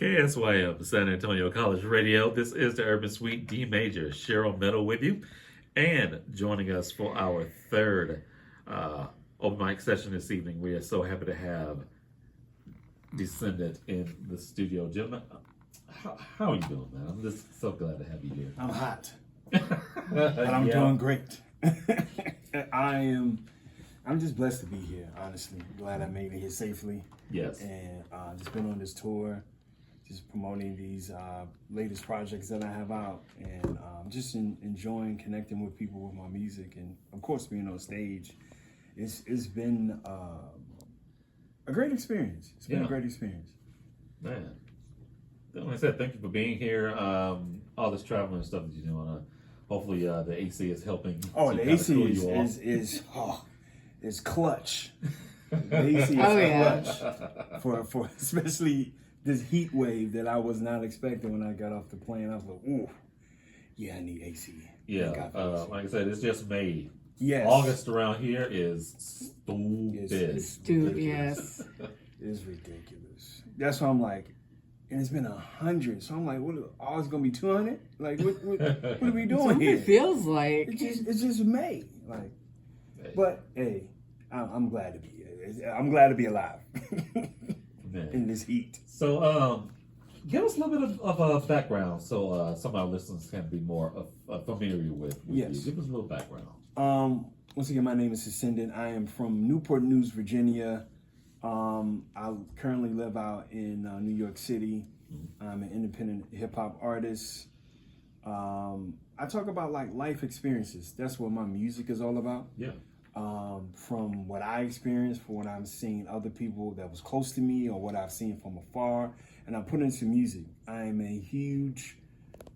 KSYM, San Antonio College Radio. This is the Urban Suite D Major. Cheryl Meadow with you. And joining us for our third open mic session this evening, we are so happy to have Descendent in the studio. Gentlemen, how are you doing, man? I'm just so glad to have you here. I'm hot. But I'm doing great. I'm just blessed to be here, honestly. Glad I made it here safely. Yes. And just been on this tour, just promoting these latest projects that I have out, and just enjoying connecting with people with my music, and of course being on stage. It's been a great experience. It's been a great experience. Man. Like I said, thank you for being here. All this traveling and stuff that you're doing. Hopefully the AC is helping. Oh, the AC is clutch. The AC is clutch for especially this heat wave that I was not expecting when I got off the plane. I was like, ooh, yeah, I need AC. Yeah, like I said, it's just May. Yes. August around here is stupid. It's yes. It's ridiculous. That's why I'm like, and it's been 100. So I'm like, what? Oh, it's gonna be 200? Like, what are we doing here? It feels like it's just May. Like, but hey, I'm glad to be here. I'm glad to be alive in this heat. So, give us a little bit of a background, so some of our listeners can be more familiar with yes. you. Give us a little background. Once again, my name is Descendent. I am from Newport News, Virginia. I currently live out in New York City. I'm an independent hip hop artist. I talk about like life experiences. That's what my music is all about. Yeah. From what I experienced, from what I'm seeing other people that was close to me, or what I've seen from afar, and I put it into music. I am a huge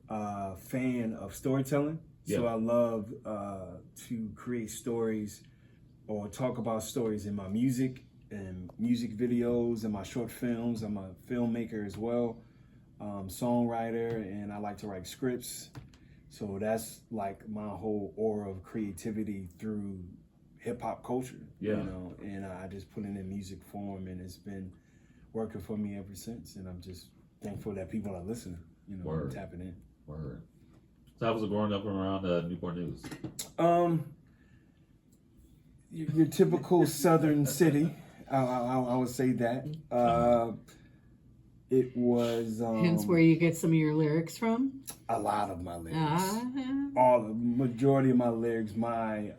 fan of storytelling. Yeah. So I love to create stories or talk about stories in my music and music videos and my short films. I'm a filmmaker as well, songwriter, and I like to write scripts. So that's like my whole aura of creativity through hip hop culture, yeah. You know, and I just put it in music form, and it's been working for me ever since. And I'm just thankful that people are listening, you know, and tapping in. Word. So how was it growing up around Newport News? Your typical southern city. I would say that. It was hence where you get some of your lyrics from. A lot of my lyrics, all the majority of my lyrics, my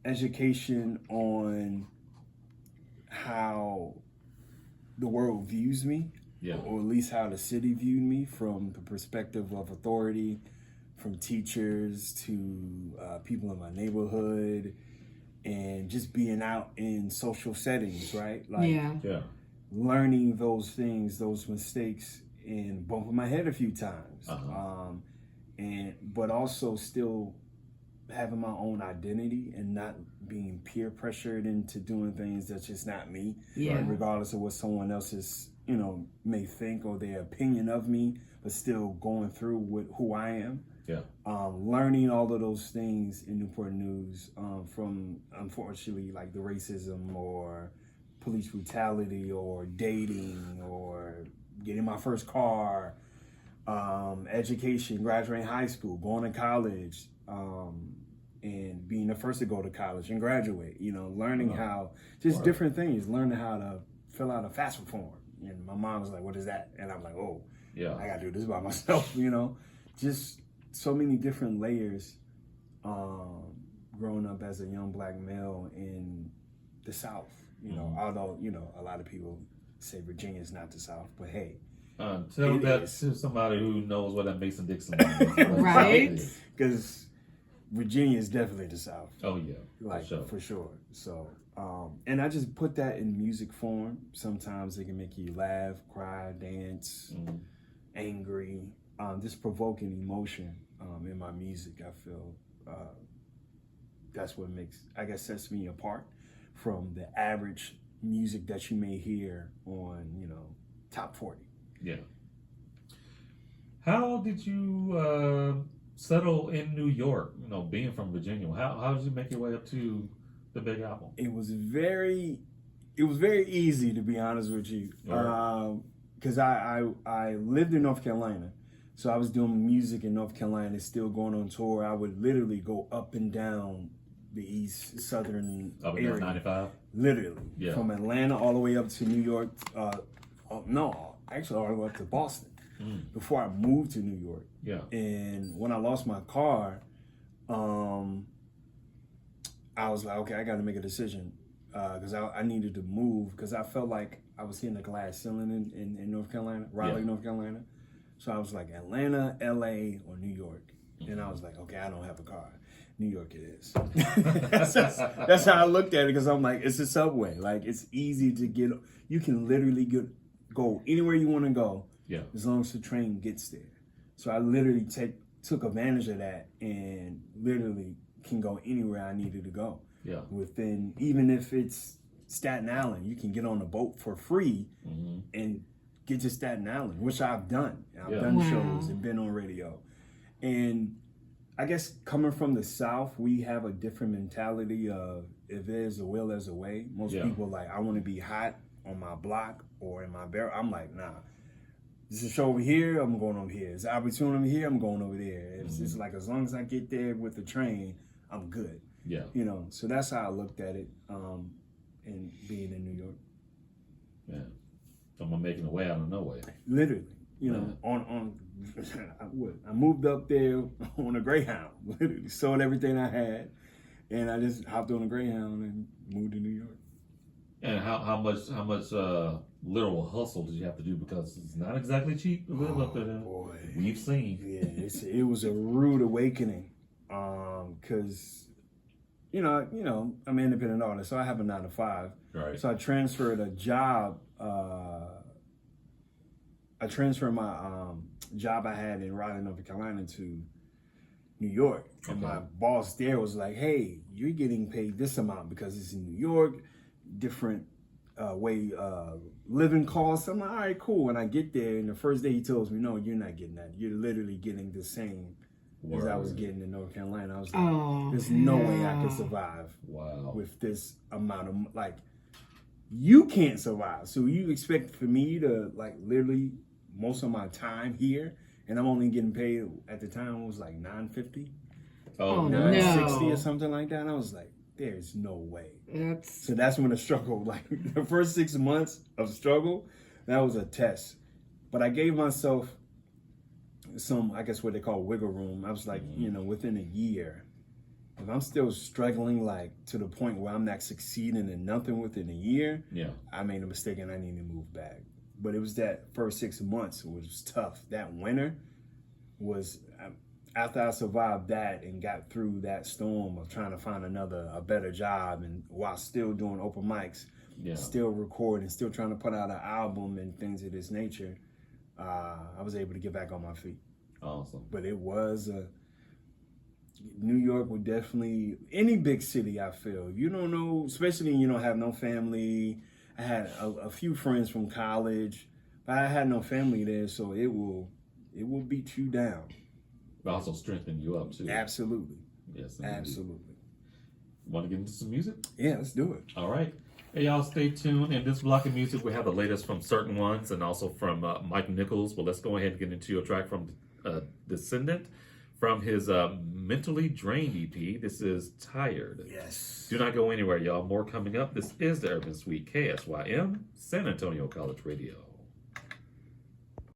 education on how the world views me, or at least how the city viewed me, from the perspective of authority, from teachers to people in my neighborhood, and just being out in social settings, right? Like, learning those things, those mistakes, and bumping my head a few times, but also still having my own identity and not being peer pressured into doing things that's just not me, regardless of what someone else is, you know, may think, or their opinion of me, but still going through with who I am. Learning all of those things in Newport News, from, unfortunately, like the racism or police brutality or dating or getting my first car, education, graduating high school, going to college, and being the first to go to college and graduate, you know, learning how, just different things, learning how to fill out a FAFSA form. And my mom was like, what is that? And I'm like, oh, I gotta do this by myself, you know, just so many different layers, growing up as a young black male in the South, you know, although, you know, a lot of people say Virginia is not the South, but hey. Tell that to somebody who knows what that Mason-Dixon is. Right? Because Virginia is definitely the South. Oh, yeah. Like, for sure. So, and I just put that in music form. Sometimes it can make you laugh, cry, dance, angry, just provoking emotion in my music. I feel that's what sets me apart from the average music that you may hear on, you know, top 40. Yeah. How did you settle in New York? You know, being from Virginia, how did you make your way up to the Big Apple? It was very easy, to be honest with you. Right. because I lived in North Carolina, so I was doing music in North Carolina, still going on tour. I would literally go up and down the east southern Up and area, down 95. literally Yeah. from Atlanta all the way up to New York. No, actually all the way up to Boston. Before I moved to New York. Yeah. And when I lost my car, I was like, okay, I got to make a decision because I needed to move because I felt like I was hitting a glass ceiling in North Carolina, Raleigh, North Carolina. So I was like Atlanta, LA, or New York. And I was like, okay, I don't have a car. New York it is. That's how I looked at it because I'm like, it's a subway. Like, it's easy to get. You can literally go anywhere you want to go as long as the train gets there. So I literally took advantage of that and literally can go anywhere I needed to go. Yeah. Within, even if it's Staten Island, you can get on a boat for free and get to Staten Island, which I've done. I've done shows and been on radio. And I guess coming from the South, we have a different mentality of if there's a will, there's a way. Most people like, I want to be hot on my block or in my barrel. I'm like, nah. There's a show over here, I'm going over here. There's an opportunity over here, I'm going over there. It's just like, as long as I get there with the train, I'm good. Yeah. You know, so that's how I looked at it and being in New York. Yeah. Someone making a way out of no way. Literally. You know, I moved up there on a Greyhound. Literally sold everything I had, and I just hopped on a Greyhound and moved to New York. And how much literal hustle did you have to do because it's not exactly cheap to live up there. Boy, we've seen. Yeah, it was a rude awakening, because I'm an independent artist, so I have a 9-to-5. Right. So I transferred a job. I transferred my job I had in Raleigh, North Carolina to New York. And my boss there was like, hey, you're getting paid this amount because it's in New York, different living costs. I'm like, all right, cool. And I get there, and the first day he tells me, no, you're not getting that. You're literally getting the same as I was getting in North Carolina. I was like, there's no way I could survive with this amount of, like, you can't survive. So you expect for me to, like, literally most of my time here, and I'm only getting paid at the time, it was like $9.50, $9.60 or something like that. And I was like, there's no way. So that's when the struggle, like the first 6 months of struggle, that was a test. But I gave myself some, I guess what they call wiggle room. I was like, within a year, if I'm still struggling, like to the point where I'm not succeeding in nothing within a year, I made a mistake and I need to move back. But it was that first 6 months was tough. That winter was, after I survived that and got through that storm of trying to find a better job, and while still doing open mics, still recording, still trying to put out an album and things of this nature, I was able to get back on my feet. Awesome. But it was New York would definitely, any big city, I feel. You don't know, especially when you don't have no family. I had a few friends from college, but I had no family there, so it will beat you down. But also strengthen you up too. Absolutely. Yes. Absolutely. Want to get into some music? Yeah, let's do it. All right. Hey, y'all, stay tuned. In this block of music, we have the latest from Certain Ones and also from Mike Nichols. Well, let's go ahead and get into a track from Descendent from his Mentally Drained EP. This is Tired. Yes. Do not go anywhere, y'all. More coming up. This is the Urban Suite, KSYM, San Antonio College Radio.